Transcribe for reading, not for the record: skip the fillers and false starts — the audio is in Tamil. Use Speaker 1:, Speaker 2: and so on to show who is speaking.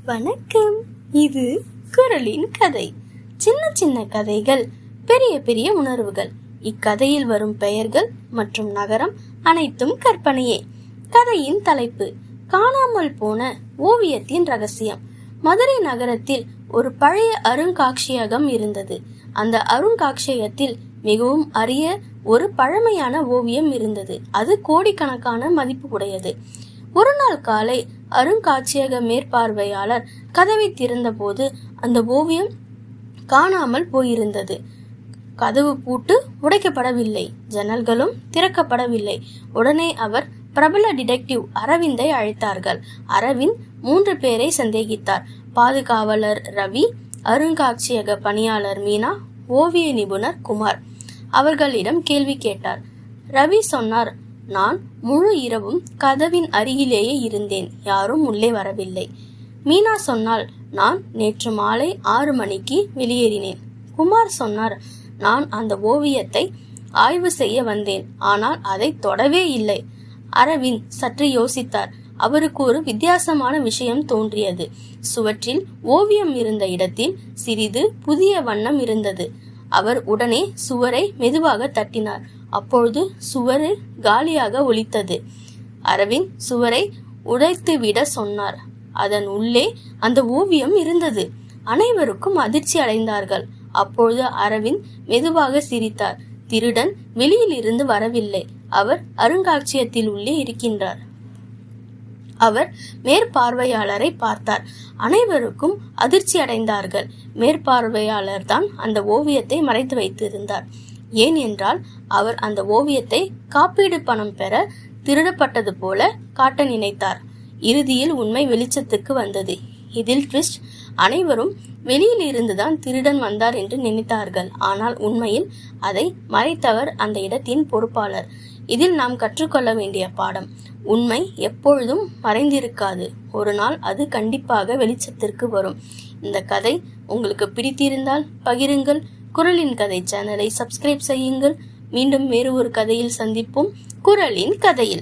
Speaker 1: வணக்கம். இது குரலின் கதை. சின்ன சின்ன கதைகள், பெரிய பெரிய உணர்வுகள். இக்கதையில் வரும் பெயர்கள் மற்றும் நகரம் அனைத்தும் கற்பனையே. கதையின் தலைப்பு: காணாமல் போன ஓவியத்தின் ரகசியம். மதுரை நகரத்தில் ஒரு பழைய அருங்காட்சியகம் இருந்தது. அந்த அருங்காட்சியகத்தில் மிகவும் அரிய ஒரு பழமையான ஓவியம் இருந்தது. அது கோடிக்கணக்கான மதிப்பு உடையது. ஒரு நாள் காலை அருங்காட்சியக மேற்பார்வையாளர் கதவை திறந்த போது அந்த ஓவியம் காணாமல் போயிருந்தது. கதவு பூட்டு உடைக்கப்படவில்லை, ஜன்னல்களும் திறக்கப்படவில்லை. உடனே அவர் பிரபல டிடெக்டிவ் அரவிந்தை அழைத்தார்கள். அரவிந்த் 3 பேரை சந்தேகித்தார்: பாதுகாவலர் ரவி, அருங்காட்சியக பணியாளர் மீனா, ஓவிய நிபுணர் குமார். அவர்களிடம் கேள்வி கேட்டார். ரவி சொன்னார், நான் முழு இரவும் கதவின் அருகிலேயே இருந்தேன், யாரும் உள்ளே வரவில்லை. மீனா சொன்னால், நான் நேற்று மாலை 6 மணிக்கு வெளியேறினேன். குமார் சொன்னார், நான் அந்த ஓவியத்தை ஆய்வு செய்ய வந்தேன், ஆனால் அதை தொடவே இல்லை. அரவிந்த் சற்று யோசித்தார். அவருக்கு ஒரு வித்தியாசமான விஷயம் தோன்றியது. சுவற்றில் ஓவியம் இருந்த இடத்தில் சிறிது புதிய வண்ணம் இருந்தது. அவர் உடனே சுவரை மெதுவாக தட்டினார். அப்பொழுது சுவர் காலியாக ஒலித்தது. அரவிந்த் சுவரை உடைத்துவிட சொன்னார். அதன் உள்ளே அந்த ஓவியம் இருந்தது. அனைவருக்கும் அதிர்ச்சி அடைந்தார்கள். அப்பொழுது அரவிந்த் மெதுவாக சிரித்தார். திருடன் வெளியில் இருந்து வரவில்லை, அவர் அருங்காட்சியகத்தில் உள்ளே இருக்கின்றார். அவர் மேற்பார்வையாளரை பார்த்தார். அனைவருக்கும் அதிர்ச்சி அடைந்தார்கள். மேற்பார்வையாளர் தான் அந்த ஓவியத்தை மறைத்து வைத்திருந்தார். ஏன் என்றால் அவர் அந்த ஓவியத்தை காப்பீடு பணம் பெற திருடப்பட்டது போல காட்ட நினைத்தார். இறுதியில் உண்மை வெளிச்சத்துக்கு வந்தது. இதில் ட்விஸ்ட்: அனைவரும் வெளியில் இருந்துதான் திருடன் வந்தார் என்று நினைத்தார்கள். ஆனால் உண்மையில் அதை மறைத்தவர் அந்த இடத்தின் பொறுப்பாளர். இதில் நாம் கற்றுக்கொள்ள வேண்டிய பாடம்: உண்மை எப்பொழுதும் மறைந்திருக்காது, ஒரு நாள் அது கண்டிப்பாக வெளிச்சத்திற்கு வரும். இந்த கதை உங்களுக்கு பிடித்திருந்தால் பகிருங்கள். குரலின் கதை சேனலை சப்ஸ்கிரைப் செய்யுங்கள். மீண்டும் வேறு ஒரு கதையில் சந்திப்போம். குரலின் கதையில்.